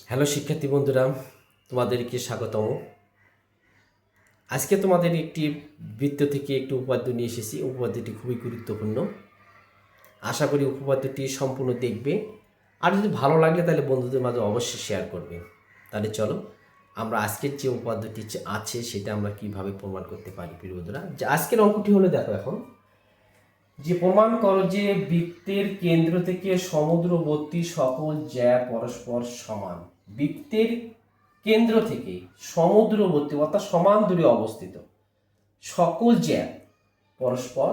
Hello শিক্ষার্থী বন্ধুরা, তোমাদেরকে স্বাগতম। আজকে তোমাদের একটি বৃত্ত থেকে একটি উপপাদ্য নিয়ে এসেছি। উপপাদ্যটি খুবই গুরুত্বপূর্ণ। আশা করি উপপাদ্যটি সম্পূর্ণ দেখবে, আর যদি ভালো লাগলে তাহলে বন্ধুদের মাঝে অবশ্যই শেয়ার করবে। তাহলে চলো আমরা আজকের যে উপপাদ্যটি আছে সেটা আমরা কিভাবে প্রমাণ করতে পারি প্রিয় বন্ধুরা। যে আজকের অঙ্কটি হলো, দেখো এখন যে প্রমাণ করো যে বৃত্তের কেন্দ্র থেকে সমুদ্রবর্তী সকল জ্যা পরস্পর সমান। বৃত্তের কেন্দ্র থেকে সমুদ্রবর্তী অর্থাৎ সমান দূরে অবস্থিত সকল জ্যা পরস্পর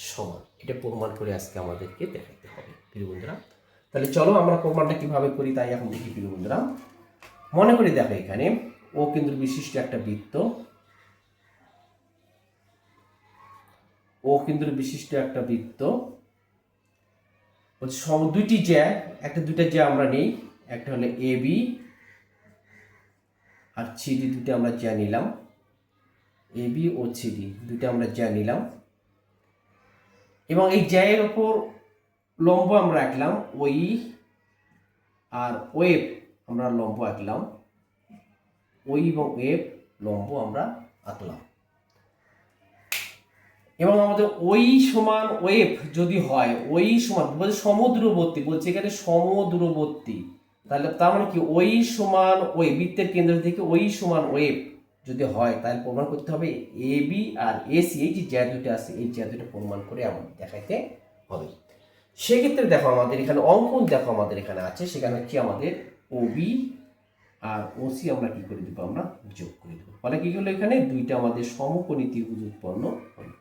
সমান, এটা প্রমাণ করে আজকে আমাদেরকে দেখাতে হবে প্রিয় বন্ধুরা। তাহলে চলো আমরা প্রমাণটা কিভাবে করি তাই এখন দেখি প্রিয় বন্ধুরা। মনে করি দেখো এখানে ও কেন্দ্র বিশিষ্ট একটা বৃত্ত, ও কেন্দ্র বিশিষ্ট একটা বৃত্ত দুইটি জ্যা, দুইটা জ্যা আমরা নেই, একটা হলো এ বি আর সিডি, দুটো আমরা জ্যা নিলাম। এ বি ও সিডি দুটো আমরা জ্যা নিলাম, এবং এই জ্যায়ের ওপর লম্ব আমরা আঁকলাম ওই, আর ওয়েব আমরা লম্ব আঁকলাম ওই, এবং ওয়েব লম্ব আমরা আঁকলাম। এবং আমাদের ওই সমান ওয়েব যদি হয়, ওই সমান বলছে সমুদ্রবর্তী, বলছে এখানে সমুদ্রবর্তী, তাহলে তার মানে কি ওই সমান ওই, বৃত্তের কেন্দ্র থেকে ওই সমান ওয়েব যদি হয় তাহলে প্রমাণ করতে হবে এ বি আর এসি, এই যে জ্যা দুটো আছে এই জ্যা দুটো প্রমাণ করে আমাদের দেখাইতে হবে। সেক্ষেত্রে দেখো আমাদের এখানে অঙ্কন, দেখো আমাদের এখানে আছে, সেখানে হচ্ছে আমাদের ও বি আর ওসি আমরা কি করে দেবো, আমরা যোগ করে দেবো। ফলে কি হলো, এখানে দুইটা আমাদের সমকোণী ত্রিভুজ উৎপন্ন হলো।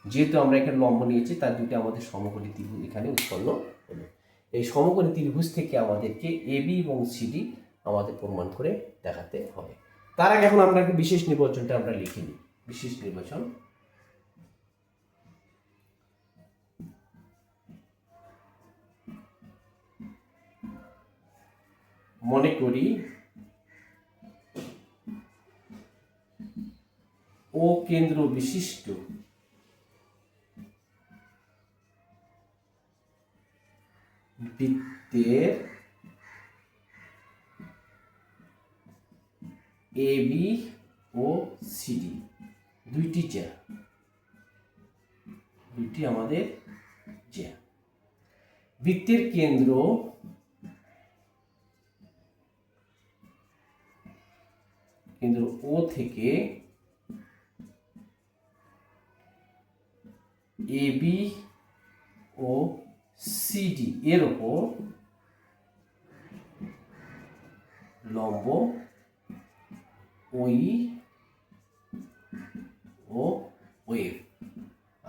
যেহেতু আমরা এখানে লম্ব নিয়েছি তার দুইটা আমাদের সমকোণী ত্রিভুজ এখানে উৎপন্ন হলো। এই সমকোণী ত্রিভুজ থেকে আমাদেরকে এ বি এবং সিডি আমাদের প্রমাণ করে দেখাতে হবে। তার আগে এখন আমরা বিশেষ নির্বাচনটা আমরা লিখে নিই। বিশেষ নির্বাচন, মনে করি ও কেন্দ্র বিশিষ্ট বৃত্তের এ বি ও সিডি দুইটি জ্যা, দুইটি আমাদের জ্যা। বৃত্তের কেন্দ্র ও থেকে এ বি ও সিডি এর ওপর লম্ব ওই ও ওয়েভ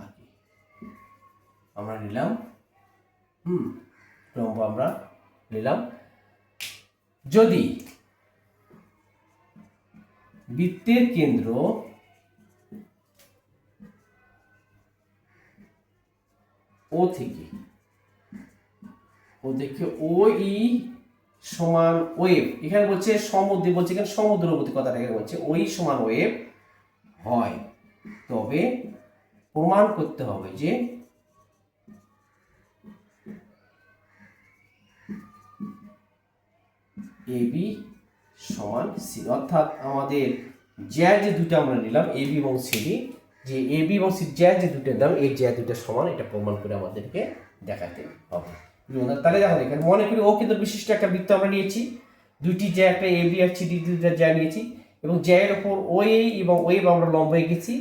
আঁকি আমরা নিলাম। লম্ব আমরা নিলাম। যদি বৃত্তের কেন্দ্র ও থেকে ও ই সমান ওয়েভ, এখানে বলছে সমুদ্র, বলছে এখানে সমুদ্রবর্তী কথাটা এখানে বলছে ওই সমান ওয়েভ হয়, তবে প্রমাণ করতে হবে যে এ বি সমান সি। অর্থাৎ আমাদের জ্যা যে দুটো আমরা নিলাম এ বি এবং সিডি, যে এ বি এবং সি জ্যা যে দুটো দাম এই জ্যা দুটো সমান, এটা প্রমাণ করে আমাদেরকে দেখাতে হবে। তাহলে দেখো এখানে মনে করি ও কিন্তু বিশিষ্ট একটা বৃত্ত আমরা নিয়েছি, দুইটি জ্যা, একটা এ বি আর সিডি দুইটা জ্যা নিয়েছি, এবং জ্যায়ের ওপর ও এবং ওয়েভ আমরা লম্ব এঁকেছি,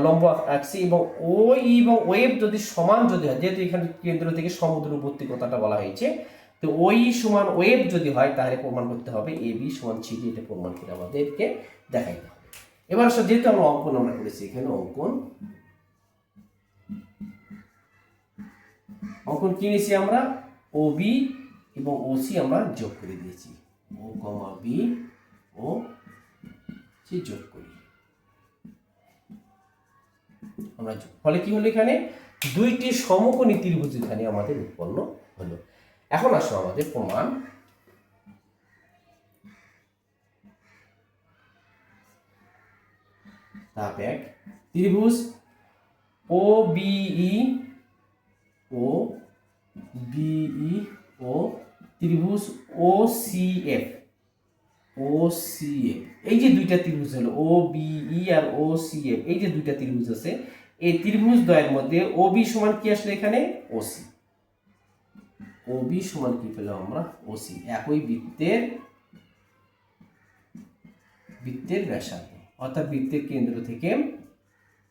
লম্ব আঁকছি, এবং ও এবং ওয়েভ যদি সমান যদি হয়, যেহেতু এখানে কেন্দ্র থেকে সমুদ্রবর্তী কথাটা বলা হয়েছে, তো ওই সমান ওয়েভ যদি হয় তাহলে প্রমাণ করতে হবে এ বি সমান সিডি, এটা প্রমাণ করে আমাদেরকে দেখাইতে হবে। এবার যেহেতু আমরা অঙ্কন আমরা করেছি, এখানে অঙ্কন কি নিয়েছি আমরা, ও বি এবং ও সি আমরা যোগ করে দিয়েছি, ও কমা বি ও সি যোগ করি আমরা। ফলে কি হলো, এখানে দুইটি সমকোণী ত্রিভুজ এখানে আমাদের উৎপন্ন হলো। এখন আসো আমাদের প্রমাণ। ধাপ 1, ত্রিভুজ ও বিই ও বিই ও ত্রিভুজ O C F O C F, এই যে দুইটা ত্রিভুজ হলো ও বিই আর ও সি এফ, এই যে দুইটা ত্রিভুজ আছে, এই ত্রিভুজ দ্বয়ের মধ্যে ও বি সমান কি আসলে এখানে ও সি, ও বি সমান কি পেলাম আমরা ও সি, একই বৃত্তের ব্যাসার্ধ, অর্থাৎ বৃত্তের কেন্দ্র থেকে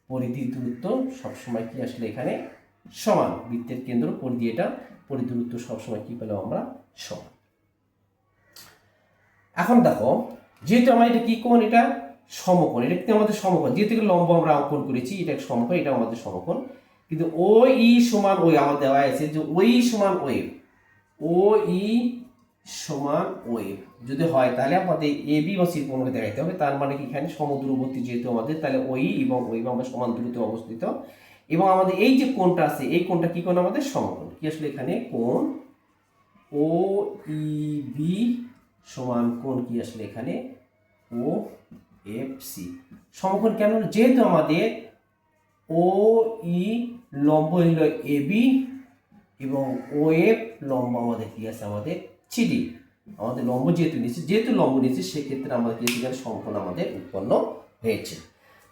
পরিধির দূরত্ব সবসময় কি আসলে এখানে সমান, বৃত্তের কেন্দ্র পরিধি, এটা পরিধি দূরত্ব সবসময় কি পেলাম আমরা সমান। এখন দেখো, যেহেতু আমার এটা কি কোণ, এটা সমকোণ, এটা কিন্তু আমাদের সমকোণ, যেহেতু লম্ব আমরা অঙ্কন করেছি, এটা সমকোণ, এটা আমাদের সমকোণ, কিন্তু ও ই সমান ওই আমার দেওয়া আছে যে ওই সমান ওয়েভ, ও ই সমান ওয়েভ যদি হয় তাহলে আমাদের এ বি বা সি কোণকে দেখাইতে হবে, তার মানে কি এখানে সমদূরবর্তী যেহেতু আমাদের, তাহলে ওই এবং ওয়েভ আমরা সমান দূরত্বে অবস্থিত, এবং আমাদের এই যে কোণটা আছে এই কোণটা কি কোণ আমাদের সমকোণ, কি আসলে এখানে কোণ ও ই বি সমান কোণ কি আসলে এখানে ও এফ সি সমকোণ। কেন? যেহেতু আমাদের ও ই লম্ব হলো এ বি এবং ও এফ লম্ব আমাদের কি আছে আমাদের সিডি, আমাদের লম্ব যেহেতু লম্ব নিয়েছে সেক্ষেত্রে আমাদের কি এখানে সমকোণ আমাদের উৎপন্ন হয়েছে।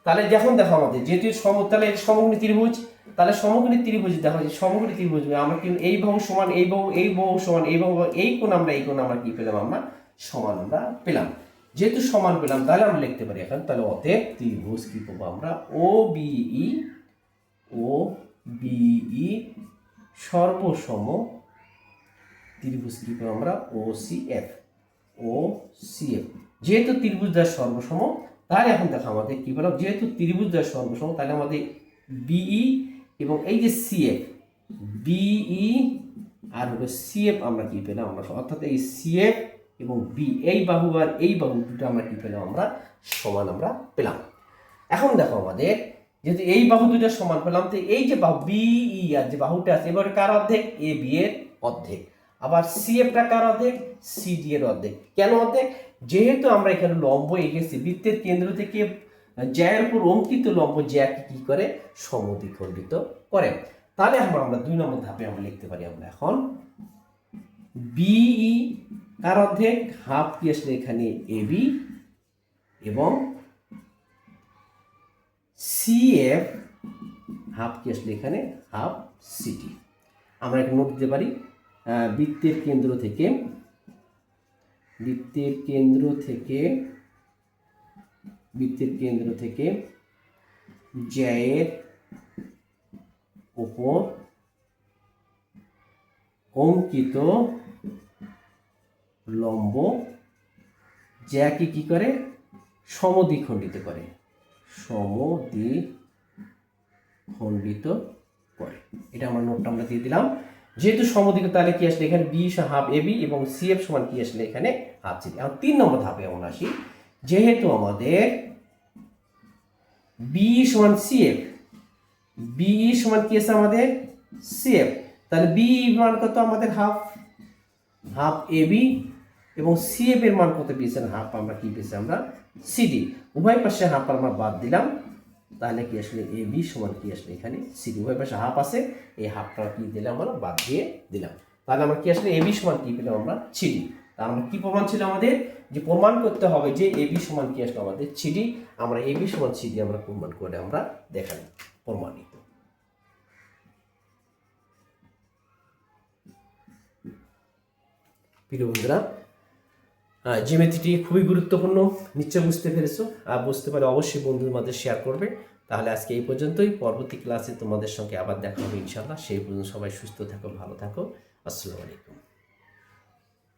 তাহলে যখন দেখো আমাদের যেহেতু তাহলে সমকোণী ত্রিভুজ, তাহলে সমকোণী ত্রিভুজ দেখো যে সমকোণী ত্রিভুজ আমরা কিন্তু এই বাহু সমান এই বাহু, এই বাহু সমান এই বাহু, এই কোণ আমরা কি পেলাম আমরা সমান আমরা পেলাম। যেহেতু সমান পেলাম তাহলে আমরা লিখতে পারি এখন, তাহলে অতএব ত্রিভুজ কি পাবো আমরা ও বিই সর্বসম ত্রিভুজ কি পাবো আমরা ও সি এফ। যেহেতু ত্রিভুজ দ্বয় সর্বসম, তাহলে এখন দেখো আমাদের কি বললাম, যেহেতু ত্রিভুজ দ্বয় সর্বসম তাহলে আমাদের বিই এবং এই যে সিএফ, বিই আর হলো সিএফ আমরা কি পেলাম আমরা, অর্থাৎ এই সিএফ এবং বি এই বাহু আর এই বাহু দুটো আমরা কি পেলাম আমরা সমান আমরা পেলাম। এখন দেখো আমাদের যেহেতু এই বাহু দুটো সমান পেলাম, তো এই যে বাহু বিই আর যে বাহুটা আছে এবারে কার অর্ধেক, এ বি এর অর্ধেক, আবার সিএফটা কার অর্ধেক, সিডি এর অর্ধেক। কেন অর্ধেক? যেহেতু আমরা এখানে লম্ব এঁকেছি, বৃত্তের কেন্দ্র থেকে জ্যায়ের উপর অঙ্কিত লম্ব জ্যাকে কি করে সমদ্বিখণ্ডিত করে। তাহলে আমরা 2 নম্বর ধাপে আমরা লিখতে পারি আমরা এখন বিই কার অর্ধেক, হাফ কি আসলে এখানে এবি এবং সিএফ হাফ কি আসলে এখানে হাফ সিটি। আমরা একটা নোট দিতে পারি, বৃত্তের কেন্দ্র থেকে জ্যায়ের উপর অঙ্কিত লম্ব জ্যাকে কি করে সমদ্বিখণ্ডিত করে, এটা আমার নোটটা আমরা দিয়ে দিলাম। যেহেতু সমদ্বিখণ্ডিত তাহলে কি আসলে এখানে বি হাফ এবি এবং সিএফ সমান কি আসলে এখানে হাফ সিডি। এখন 3 নম্বর ধাপে আমরা আসি, যেহেতু আমাদের বি সমান সিএফ, বিই সমান কি আছে আমাদের সিএফ, তাহলে বি মান কত আমাদের হাফ এবি এবং সিএফ এর মান কত পেয়েছেন হাফ, আমরা কি পেয়েছি আমরা সিডি, উভয় পাশে হাফ আমরা বাদ দিলাম, তাহলে কি আসলে এ বি সমান কি আসলে এখানে সিডি, উভয় পাশে হাফ আছে, এই হাফটা কি দিলাম আমরা বাদ দিয়ে দিলাম, তাহলে আমরা কি আসলে এ বি সমান কি পেলাম আমরা সিডি। তার আমরা কি প্রমাণ ছিল আমাদের, যে প্রমাণ করতে হবে যে এ বি সমান কি আসলে আমাদের সিডি, আমরা এ বি সমান সিডি আমরা প্রমাণ করে আমরা দেখাই প্রমাণিত। প্রিয় বন্ধুরা, জিওমেট্রিটি খুবই গুরুত্বপূর্ণ, নিশ্চয় বুঝতে পেরেছো, আর বুঝতে পারে অবশ্যই বন্ধুদের মধ্যে শেয়ার করবে। তাহলে আজকে এই পর্যন্তই, পরবর্তী ক্লাসে তোমাদের সঙ্গে আবার দেখা হবে ইনশাআল্লাহ। সেই পর্যন্ত সবাই সুস্থ থাকো, ভালো থাকো, আসসালামু আলাইকুম।